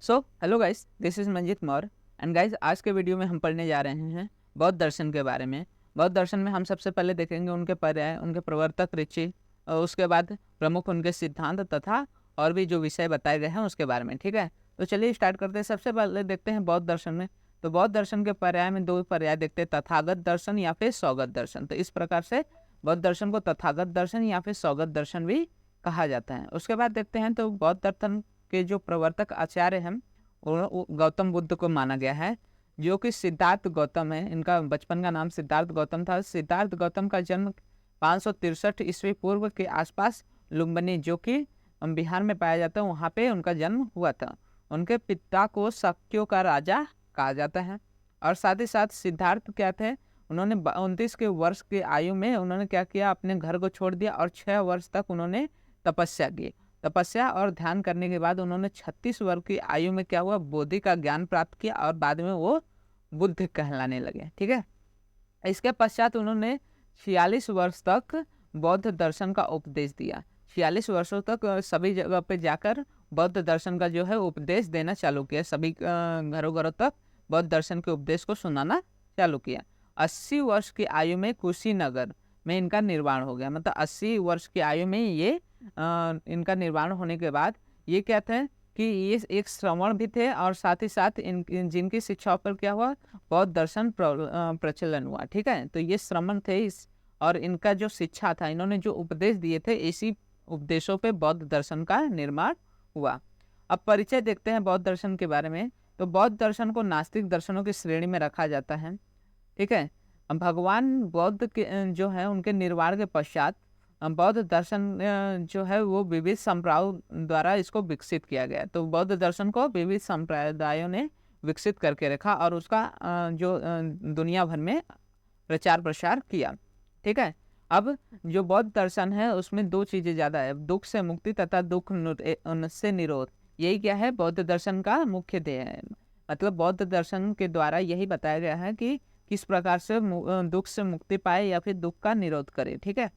So hello guys, this is Manjeet Maurya and guys, आज के video में हम पढ़ने जा रहे हैं बौद्ध दर्शन के बारे में। बौद्ध दर्शन में हम सबसे पहले देखेंगे उनके पर्याय, उनके प्रवर्तक ऋषि, और उसके बाद प्रमुख उनके सिद्धांत तथा और भी जो विषय बताए गए हैं उसके बारे में। ठीक है, तो चलिए स्टार्ट करते हैं। सबसे पहले देखते हैं बौद्ध दर्शन में। तो बौद्ध दर्शन के पर्याय में दो पर्याय देखते हैं, तथागत दर्शन या फिर सौगत दर्शन। तो इस प्रकार से बौद्ध दर्शन को तथागत दर्शन या फिर सौगत दर्शन भी कहा जाता है। उसके बाद देखते हैं तो बौद्ध दर्शन के जो प्रवर्तक आचार्य हैं वो गौतम बुद्ध को माना गया है, जो कि सिद्धार्थ गौतम है। इनका बचपन का नाम सिद्धार्थ गौतम था। सिद्धार्थ गौतम का जन्म 563 ईस्वी पूर्व के आसपास लुम्बिनी, जो कि बिहार में पाया जाता है, वहाँ पे उनका जन्म हुआ था। उनके पिता को शक्यों का राजा कहा जाता है। और साथ ही साथ सिद्धार्थ क्या थे, उन्होंने 29 के वर्ष की आयु में उन्होंने क्या किया, अपने घर को छोड़ दिया और 6 वर्ष तक उन्होंने तपस्या की। तपस्या और ध्यान करने के बाद उन्होंने 36 वर्ष की आयु में क्या हुआ, बोधि का ज्ञान प्राप्त किया और बाद में वो बुद्ध कहलाने लगे। ठीक है, इसके पश्चात उन्होंने 46 वर्ष तक बौद्ध दर्शन का उपदेश दिया। 46 वर्षों तक सभी जगह पे जाकर बौद्ध दर्शन का जो है उपदेश देना चालू किया। सभी घरों घरों तक बौद्ध दर्शन के उपदेश को सुनाना चालू किया। 80 वर्ष की आयु में कुशीनगर में इनका निर्वाण हो गया। मतलब 80 वर्ष की आयु में ये इनका निर्वाण होने के बाद ये क्या थे कि ये एक श्रवण भी थे और साथ ही साथ जिनकी शिक्षाओं पर क्या हुआ, बौद्ध दर्शन प्रचलन हुआ। ठीक है, तो ये श्रमण थे इस, और इनका जो शिक्षा था, इन्होंने जो उपदेश दिए थे, इसी उपदेशों पे बौद्ध दर्शन का निर्माण हुआ। अब परिचय देखते हैं बौद्ध दर्शन के बारे में। तो बौद्ध दर्शन को नास्तिक दर्शनों की श्रेणी में रखा जाता है। ठीक है, भगवान बौद्ध के जो है उनके निर्वाण के पश्चात बौद्ध दर्शन जो है वो विविध संप्रदायों द्वारा इसको विकसित किया गया। तो बौद्ध दर्शन को विविध संप्रदायों ने विकसित करके रखा और उसका जो दुनिया भर में प्रचार प्रसार किया। ठीक है, अब जो बौद्ध दर्शन है उसमें दो चीज़ें ज़्यादा है, दुख से मुक्ति तथा से निरोध। यही क्या है, बौद्ध दर्शन का मुख्य ध्येय है। मतलब बौद्ध दर्शन के द्वारा यही बताया गया है कि किस प्रकार से दुख से मुक्ति पाए या फिर दुख का निरोध करे। ठीक है,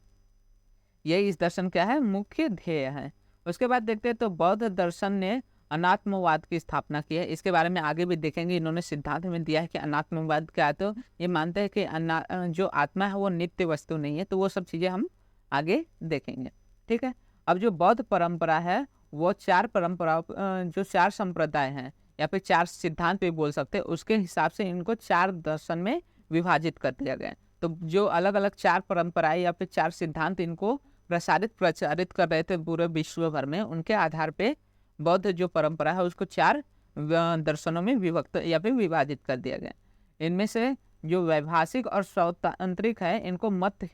यही इस दर्शन क्या है, मुख्य ध्येय है। उसके बाद देखते हैं तो बौद्ध दर्शन ने अनात्मवाद की स्थापना की है। इसके बारे में आगे भी देखेंगे। इन्होंने सिद्धांत में दिया है कि अनात्मवाद क्या है, तो ये मानते हैं कि जो आत्मा है वो नित्य वस्तु नहीं है। तो वो सब चीज़ें हम आगे देखेंगे। ठीक है, अब जो बौद्ध परंपरा है वो चार परंपरा जो चार संप्रदाय हैं या फिर चार सिद्धांत भी बोल सकते हैं, उसके हिसाब से इनको चार दर्शन में विभाजित कर दिया गया है। तो जो अलग अलग चार परंपराएं या फिर चार सिद्धांत इनको प्रचारित कर रहे थे पूरे विश्व भर में, उनके आधार पे बौद्ध जो परंपरा है उसको चार दर्शनों में विभक्त या फिर विभाजित कर दिया गया। इनमें से जो वैभाषिक और सौतांत्रिक है इनको मत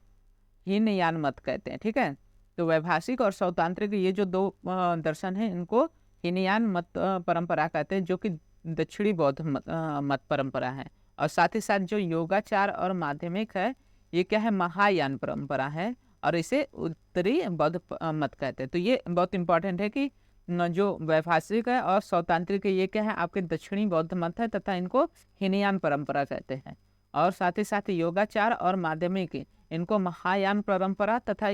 हीनयान मत कहते हैं। ठीक है, तो वैभाषिक और सौतांत्रिक ये जो दो दर्शन है इनको हीनयान मत परंपरा कहते हैं, जो कि दक्षिणी बौद्ध मत परंपरा है। और साथ ही साथ जो योगाचार और माध्यमिक है ये क्या है, महायान परंपरा है, और इसे उत्तरी बौद्ध मत कहते हैं। तो ये बहुत इंपॉर्टेंट है कि जो वैभाषिक है और सौतांत्रिक है ये क्या है, आपके दक्षिणी बौद्ध मत है तथा इनको हीनयान परंपरा कहते हैं। और साथ ही साथ योगाचार और माध्यमिक इनको महायान परंपरा तथा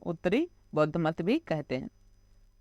उत्तरी बौद्ध मत भी कहते हैं।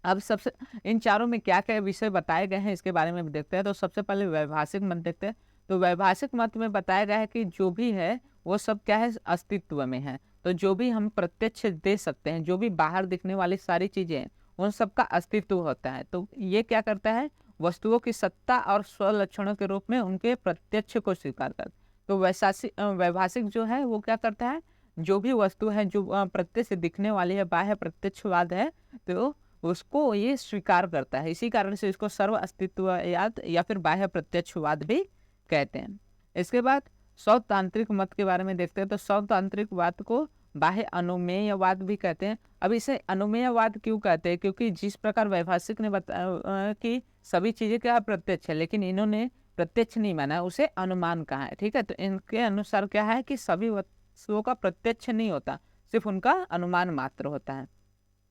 अब सबसे इन चारों में क्या क्या विषय बताए गए हैं इसके बारे में देखते हैं। तो सबसे पहले वैभाषिक मत देखते हैं। तो वैभाषिक मत में बताया गया है कि जो भी है वो सब क्या है, अस्तित्व में है। तो जो भी हम प्रत्यक्ष दे सकते हैं, जो भी बाहर दिखने वाली सारी चीजें हैं, उन सबका अस्तित्व होता है। तो ये क्या करता है, वस्तुओं की सत्ता और स्वलक्षणों के रूप में उनके प्रत्यक्ष को स्वीकार करता है। तो वैभाषिक जो है वो क्या करता है, जो भी वस्तु है जो प्रत्यक्ष दिखने वाली है, बाह्य प्रत्यक्षवाद है, तो उसको ये स्वीकार करता है। इसी कारण से इसको सर्व अस्तित्ववाद या फिर बाह्य प्रत्यक्षवाद भी कहते हैं। इसके बाद सौतांत्रिक मत के बारे में देखते हैं। तो सौतांत्रिकवाद को बाह्य अनुमेयवाद भी कहते हैं। अब इसे अनुमेयवाद क्यों कहते हैं, क्योंकि जिस प्रकार वैभाषिक ने बताया कि सभी चीजें क्या प्रत्यक्ष है, लेकिन इन्होंने प्रत्यक्ष नहीं माना, उसे अनुमान कहा है। ठीक है, तो इनके अनुसार क्या है कि सभी वस्तुओं का प्रत्यक्ष नहीं होता, सिर्फ उनका अनुमान मात्र होता है।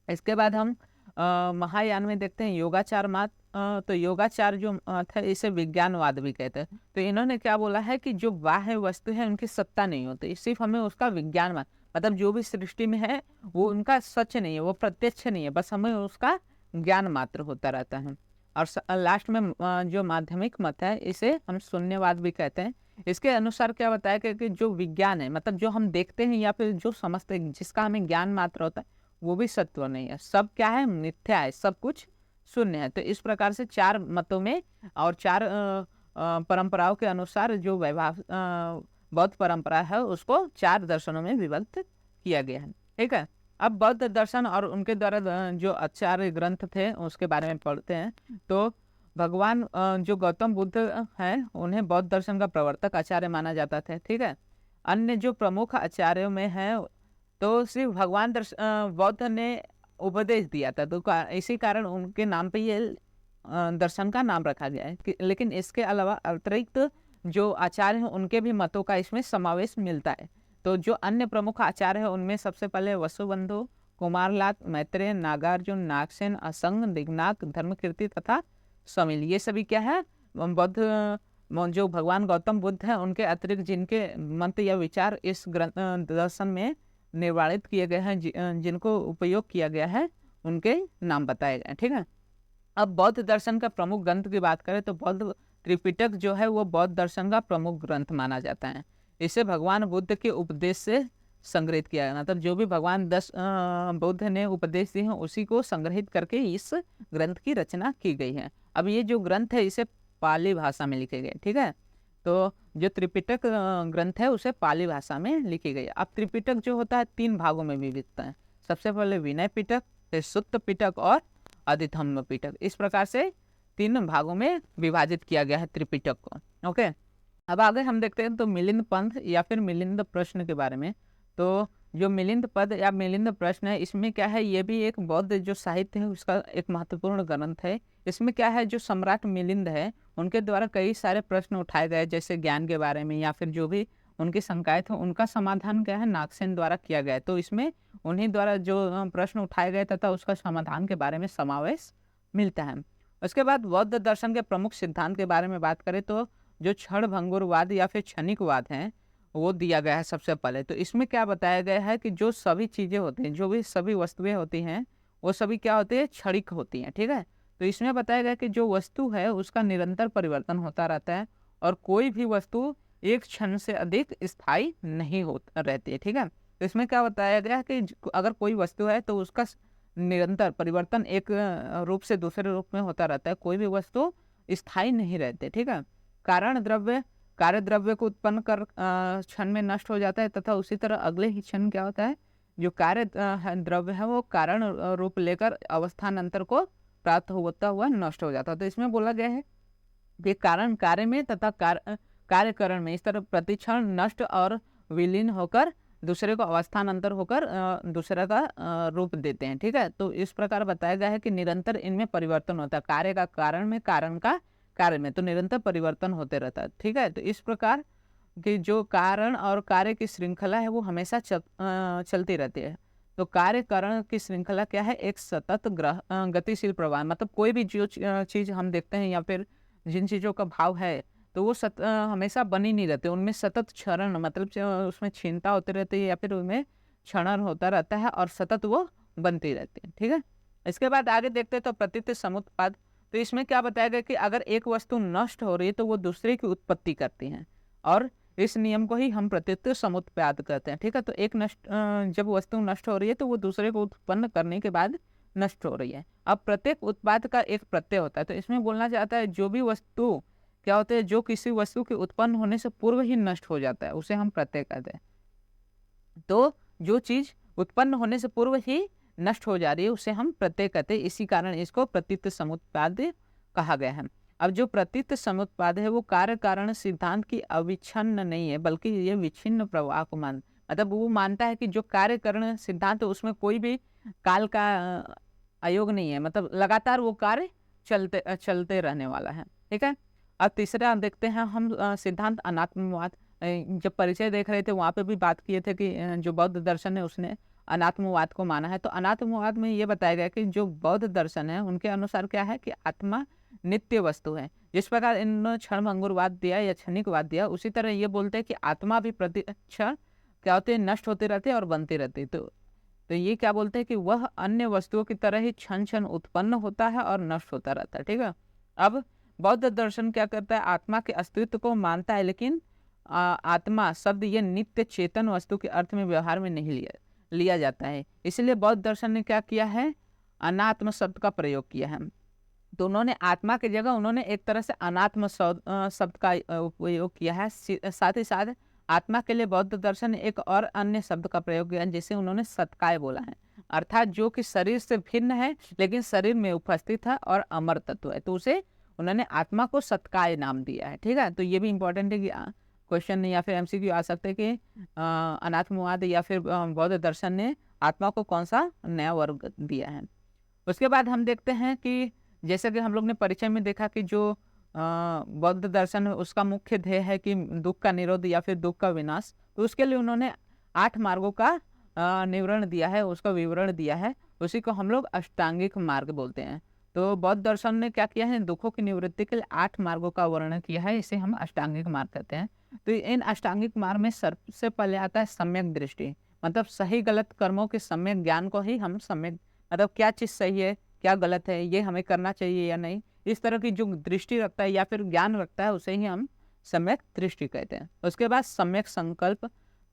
इसके बाद हम महायान में देखते हैं योगाचार मत। तो योगाचार जो था इसे विज्ञानवाद भी कहते हैं। तो इन्होंने क्या बोला है कि जो बाह्य वस्तु है उनकी सत्ता नहीं होती, सिर्फ हमें उसका विज्ञान मतलब जो भी सृष्टि में है वो उनका सच नहीं है, वो प्रत्यक्ष नहीं है, बस हमें उसका ज्ञान मात्र होता रहता है। और लास्ट में जो माध्यमिक मत है इसे हम शून्यवाद भी कहते हैं। इसके अनुसार क्या बताया कि जो विज्ञान है, मतलब जो हम देखते हैं या फिर जो समझते हैं, जिसका हमें ज्ञान मात्र होता है, वो भी सत्य नहीं है। सब क्या है, मिथ्या है, सब कुछ शून्य है। तो इस प्रकार से 4 मतों में और 4 परंपराओं के अनुसार जो बौद्ध परंपरा है उसको 4 दर्शनों में विभक्त किया गया है। ठीक है, अब बौद्ध दर्शन और उनके द्वारा जो आचार्य ग्रंथ थे उसके बारे में पढ़ते हैं। तो भगवान जो गौतम बुद्ध हैं उन्हें बौद्ध दर्शन का प्रवर्तक आचार्य माना जाता था। ठीक है, अन्य जो प्रमुख आचार्यों में है तो सिर्फ भगवान बौद्ध ने उपदेश दिया था, तो इसी कारण उनके नाम पे ये दर्शन का नाम रखा गया है लेकिन इसके अलावा अतिरिक्त जो आचार्य हैं उनके भी मतों का इसमें समावेश मिलता है। तो जो अन्य प्रमुख आचार्य हैं उनमें सबसे पहले वसुबंधु, कुमारलात, मैत्रेय, नागार्जुन, नागसेन, असंग, दिग्नाथ, धर्मकीर्ति तथा समिल, ये सभी क्या है, बौद्ध जो भगवान गौतम बुद्ध हैं उनके अतिरिक्त जिनके मंत्र या विचार इस दर्शन में निर्वाणित किए गए हैं, जिनको उपयोग किया गया है, उनके नाम बताए गए। ठीक है, अब बौद्ध दर्शन का प्रमुख ग्रंथ की बात करें तो बौद्ध त्रिपिटक जो है वो बौद्ध दर्शन का प्रमुख ग्रंथ माना जाता है। इसे भगवान बुद्ध के उपदेश से संग्रहित किया गया, मतलब जो भी भगवान बुद्ध ने उपदेश दिए हैं उसी को संग्रहित करके इस ग्रंथ की रचना की गई है। अब ये जो ग्रंथ है इसे पाली भाषा में लिखे गए। ठीक है, तो जो त्रिपिटक ग्रंथ है उसे पाली भाषा में लिखी गई। अब त्रिपिटक जो होता है 3 भागों में विभक्त है। सबसे पहले विनय पिटक, फिर सुत्त पिटक और अदिधम्म पिटक, इस प्रकार से 3 भागों में विभाजित किया गया है त्रिपिटक को। ओके, अब आगे हम देखते हैं तो मिलिंद पंथ या फिर मिलिंद प्रश्न के बारे में। तो जो मिलिंद पद या मिलिंद प्रश्न है इसमें क्या है, ये भी एक बौद्ध जो साहित्य है उसका एक महत्वपूर्ण ग्रंथ है। इसमें क्या है, जो सम्राट मिलिंद है उनके द्वारा कई सारे प्रश्न उठाए गए, जैसे ज्ञान के बारे में या फिर जो भी उनकी शंकाएं थे उनका समाधान क्या है, नागसेन द्वारा किया गया है। तो इसमें उन्हीं द्वारा जो प्रश्न उठाए गए तथा उसका समाधान के बारे में समावेश मिलता है। उसके बाद बौद्ध दर्शन के प्रमुख सिद्धांत के बारे में बात करें तो जो क्षण भंगुरवाद या फिर क्षणिकवाद है वो दिया गया है सबसे पहले। तो इसमें क्या बताया गया है कि जो सभी चीज़ें होती हैं, जो भी सभी वस्तुएं होती हैं वो सभी क्या होती है, क्षणिक होती हैं। ठीक है, तो इसमें बताया गया कि जो वस्तु है उसका निरंतर परिवर्तन होता रहता है और कोई भी वस्तु एक क्षण से अधिक स्थायी नहीं हो रहती है। ठीक है, तो इसमें क्या बताया गया है कि अगर कोई वस्तु है तो उसका निरंतर परिवर्तन एक रूप से दूसरे रूप में होता रहता है, कोई भी वस्तु स्थायी नहीं रहती। ठीक है, कारण द्रव्य कार्य द्रव्य को उत्पन्न कर क्षण में नष्ट हो जाता है तथा उसी तरह अगले ही क्षण क्या होता है, जो कार्य द्रव्य है वो कारण रूप लेकर अवस्थानंतर को प्राप्त होता हुआ नष्ट हो जाता है। तो इसमें बोला गया है कि कारण कार्य में तथा कार्यकरण में इस तरह प्रतिक्षण नष्ट और विलीन होकर दूसरे को अवस्थानंतर होकर दूसरे का रूप देते हैं। ठीक है, तो इस प्रकार बताया गया है कि निरंतर इनमें परिवर्तन होता है, कार्य का कारण में, कारण का कार्य में, तो निरंतर परिवर्तन होते रहता है। ठीक है, तो इस प्रकार की जो कारण और कार्य की श्रृंखला है वो हमेशा चलती रहती है। तो कार्य कारण की श्रृंखला क्या है, एक सतत गतिशील प्रवाह, मतलब कोई भी जो चीज़ हम देखते हैं या फिर जिन चीज़ों का भाव है तो वो हमेशा बनी नहीं रहते, उनमें सतत क्षरण, मतलब उसमें क्षीणता होती रहती है या फिर उनमें क्षरण होता रहता है और सतत वो बनती रहती है। ठीक है, इसके बाद आगे देखते हैं तो प्रतीत समुत्पाद। तो इसमें क्या बताया गया कि अगर एक वस्तु नष्ट हो रही है तो वो दूसरे की उत्पत्ति करती है और इस नियम को ही हम प्रतीत समुत्पाद कहते हैं। ठीक है, तो एक जब वस्तु नष्ट हो रही है तो वो दूसरे को उत्पन्न करने के बाद नष्ट हो रही है। अब प्रत्येक उत्पाद का एक प्रत्यय होता है, तो इसमें बोलना चाहता है जो भी वस्तु क्या होते हैं, जो किसी वस्तु के उत्पन्न होने से पूर्व ही नष्ट हो जाता है उसे हम प्रत्यय कहते हैं। तो जो चीज उत्पन्न होने से पूर्व ही नष्ट हो जा रही है उसे हम प्रत्यय कहते हैं, इसी कारण इसको प्रतीत समुत्पाद कहा गया है। अब जो प्रतीत समुत्पाद है वो कार्य कारण सिद्धांत की अविच्छिन्न नहीं है बल्कि ये विच्छिन्न प्रवाह को मतलब वो मानता है कि जो कार्य कारण सिद्धांत है उसमें कोई भी काल का अयोग नहीं है, मतलब लगातार वो कार्य चलते रहने वाला है। ठीक है, अब तीसरा देखते हैं हम सिद्धांत अनात्मवाद। जब परिचय देख रहे थे वहाँ पे भी बात किए थे कि जो बौद्ध दर्शन है उसने अनात्मवाद को माना है। तो अनात्मवाद में ये बताया गया कि जो बौद्ध दर्शन है उनके अनुसार क्या है कि आत्मा नित्य वस्तु है। जिस प्रकार इन्होंने क्षण भंगुरवाद दिया या क्षणिकवाद दिया उसी तरह ये बोलते हैं कि आत्मा भी प्रतिक्षण क्या होते हैं, नष्ट होते रहते हैं और बनते रहते हैं। तो ये क्या बोलते हैं कि वह अन्य वस्तुओं की तरह ही क्षण क्षण उत्पन्न होता है और नष्ट होता रहता है। ठीक है, अब बौद्ध दर्शन क्या करता है, आत्मा के अस्तित्व को मानता है, लेकिन आत्मा शब्द ये नित्य चेतन वस्तु के अर्थ में व्यवहार में नहीं लिया लिया जाता है। इसलिए बौद्ध दर्शन ने क्या किया है, अनात्म शब्द का प्रयोग किया है। तो उन्होंने आत्मा की जगह उन्होंने एक तरह से अनात्म शब्द का उपयोग किया है। साथ ही साथ आत्मा के लिए बौद्ध दर्शन ने एक और अन्य शब्द का प्रयोग किया है, जिसे उन्होंने सत्काय बोला है, अर्थात जो कि शरीर से भिन्न है लेकिन शरीर में उपस्थित है और अमर तत्व है, तो उसे उन्होंने आत्मा को सत्काय नाम दिया है। ठीक है, तो ये भी इंपॉर्टेंट है कि क्वेश्चन या फिर एमसीक्यू आ सकते हैं कि अनात्मवाद या फिर बौद्ध दर्शन ने आत्मा को कौन सा नया वर्ग दिया है। उसके बाद हम देखते हैं कि जैसे कि हम लोग ने परिचय में देखा कि जो बौद्ध दर्शन है उसका मुख्य ध्येय है कि दुख का निरोध या फिर दुख का विनाश। तो उसके लिए उन्होंने 8 मार्गों का निवरण दिया है, उसका विवरण दिया है, उसी को हम लोग अष्टांगिक मार्ग बोलते हैं। तो बौद्ध दर्शन ने क्या किया है, दुखों की निवृत्ति के लिए 8 मार्गों का वर्णन किया है, इसे हम अष्टांगिक मार्ग कहते हैं। तो इन अष्टांगिक मार्ग में सबसे पहले आता है सम्यक दृष्टि, मतलब सही गलत कर्मों के सम्यक ज्ञान को ही हम सम्यक, मतलब क्या चीज़ सही है क्या गलत है, ये हमें करना चाहिए या नहीं, इस तरह की जो दृष्टि रखता है या फिर ज्ञान रखता है उसे ही हम सम्यक दृष्टि कहते हैं। उसके बाद सम्यक संकल्प,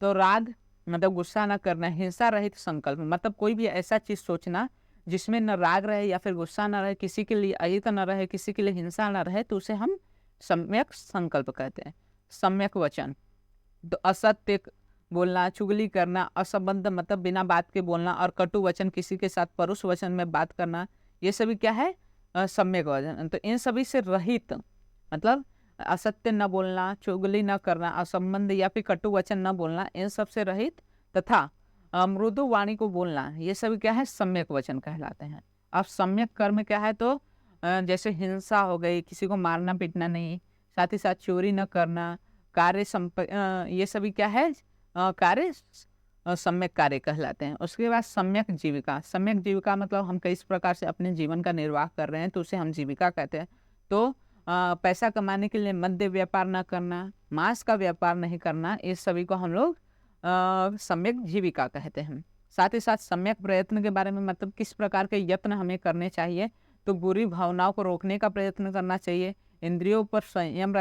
तो राग मतलब गुस्सा ना करना, हिंसा रहित संकल्प, मतलब कोई भी ऐसा चीज़ सोचना जिसमें न राग रहे या फिर गुस्सा ना रहे, किसी के लिए अहित न रहे, किसी के लिए हिंसा ना रहे, तो उसे हम सम्यक संकल्प कहते हैं। सम्यक वचन, तो असत्य बोलना, चुगली करना, असंबद्ध मतलब बिना बात के बोलना, और कटु वचन किसी के साथ परुष वचन में बात करना, ये सभी क्या है, सम्यक वचन। तो इन सभी से रहित मतलब असत्य न बोलना, चुगली न करना, असंबंध या फिर कटु वचन न बोलना, इन सब से रहित तथा मृदु वाणी को बोलना, ये सभी क्या है, सम्यक वचन कहलाते हैं। अब सम्यक कर्म क्या है, तो जैसे हिंसा हो गई, किसी को मारना पीटना नहीं, साथ ही साथ चोरी न करना, कार्य ये सभी क्या है, कार्य सम्यक कार्य कहलाते हैं। उसके बाद सम्यक जीविका, सम्यक जीविका मतलब हम किस प्रकार से अपने जीवन का निर्वाह कर रहे हैं, तो उसे हम जीविका कहते हैं। तो पैसा कमाने के लिए मद्य व्यापार ना करना, मांस का व्यापार नहीं करना, इस सभी को हम लोग सम्यक जीविका कहते हैं। साथ ही साथ सम्यक प्रयत्न के बारे में, मतलब किस प्रकार के यत्न हमें करने चाहिए, तो बुरी भावनाओं को रोकने का प्रयत्न करना चाहिए, इंद्रियों पर संयम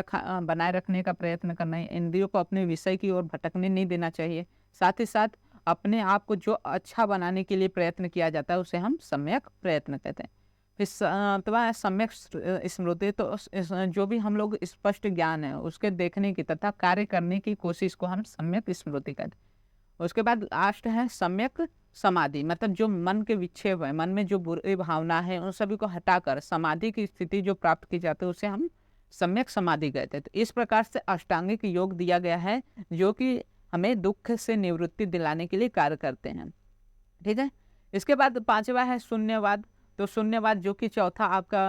बनाए रखने का प्रयत्न करना है, इंद्रियों को अपने विषय की ओर भटकने नहीं देना चाहिए। साथ ही साथ अपने आप को जो अच्छा बनाने के लिए प्रयत्न किया जाता है उसे हम सम्यक प्रयत्न कहते हैं। फिर अथवा सम्यक स्मृति, तो जो भी हम लोग स्पष्ट ज्ञान है उसके देखने की तथा कार्य करने की कोशिश को हम सम्यक स्मृति कहते हैं। उसके बाद लास्ट है सम्यक समाधि, मतलब जो मन के विक्षेप है, मन में जो बुरी भावना है उन सभी को हटाकर समाधि की स्थिति जो प्राप्त की जाती है उसे हम सम्यक समाधि कहते हैं। तो इस प्रकार से अष्टांगिक योग दिया गया है जो कि हमें दुख से निवृत्ति दिलाने के लिए कार्य करते हैं। ठीक है, इसके बाद 5वां है शून्यवाद। तो शून्यवाद जो कि चौथा आपका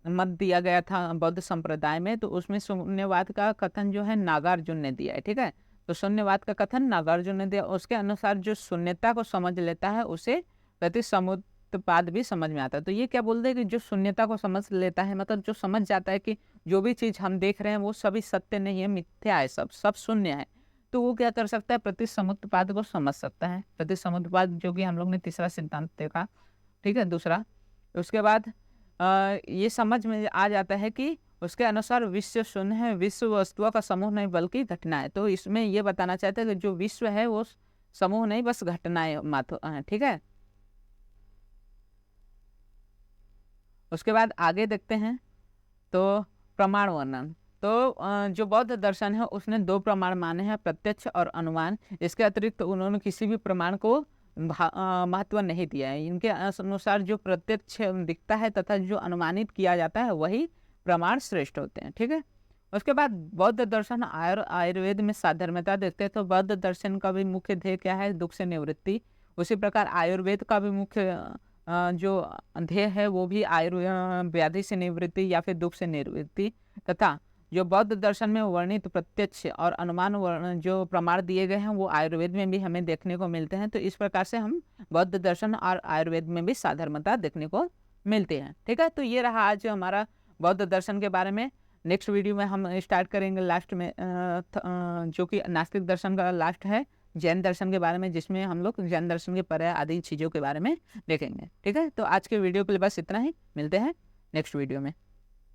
मत दिया गया था बौद्ध संप्रदाय में, तो उसमें शून्यवाद का कथन जो है नागार्जुन ने दिया है। ठीक है, तो शून्यवाद का कथन नागार्जुन ने दिया। उसके अनुसार जो शून्यता को समझ लेता है उसे प्रतिसमुत्पाद भी समझ में आता है। तो ये क्या बोलते हैं कि जो शून्यता को समझ लेता है, मतलब जो समझ जाता है कि जो भी चीज़ हम देख रहे हैं वो सभी सत्य नहीं है, मिथ्या है, सब शून्य है, तो वो क्या कर सकता है, प्रतिसमुत्पाद को समझ सकता है। प्रतिसमुत्पाद जो कि हम लोग ने तीसरा सिद्धांत देखा। ठीक है, दूसरा, उसके बाद ये समझ में आ जाता है कि उसके अनुसार विश्व शून्य है, विश्व वस्तुओं का समूह नहीं बल्कि घटना है। तो इसमें ये बताना चाहते हैं कि जो विश्व है वो समूह नहीं बस घटनाएं मात्र हैं। ठीक है, उसके बाद आगे देखते हैं तो प्रमाण वर्णन। तो जो बौद्ध दर्शन है उसने 2 प्रमाण माने हैं, प्रत्यक्ष और अनुमान। इसके अतिरिक्त उन्होंने किसी भी प्रमाण को महत्व नहीं दिया है। इनके अनुसार जो प्रत्यक्ष दिखता है तथा जो अनुमानित किया जाता है वही प्रमाण श्रेष्ठ होते हैं। ठीक है, उसके बाद बौद्ध दर्शन आयुर्वेद में साधर्म्यता देखते हैं। तो बौद्ध दर्शन का भी मुख्य ध्येय क्या है, दुख से निवृत्ति। उसी प्रकार आयुर्वेद का भी मुख्य जो ध्येय है वो भी व्याधि से निवृत्ति या फिर दुख से निवृत्ति। तथा जो बौद्ध दर्शन में वर्णित प्रत्यक्ष और अनुमान जो प्रमाण दिए गए हैं वो आयुर्वेद में भी हमें देखने को मिलते हैं। तो इस प्रकार से हम बौद्ध दर्शन और आयुर्वेद में भी साधर्मता देखने को मिलते हैं। ठीक है, तो ये रहा आज हमारा बौद्ध दर्शन के बारे में। नेक्स्ट वीडियो में हम स्टार्ट करेंगे लास्ट में जो कि नास्तिक दर्शन का लास्ट है, जैन दर्शन के बारे में, जिसमें हम लोग जैन दर्शन के पर्याय आदि चीज़ों के बारे में देखेंगे। ठीक है, तो आज के वीडियो के लिए बस इतना ही, मिलते हैं नेक्स्ट वीडियो में।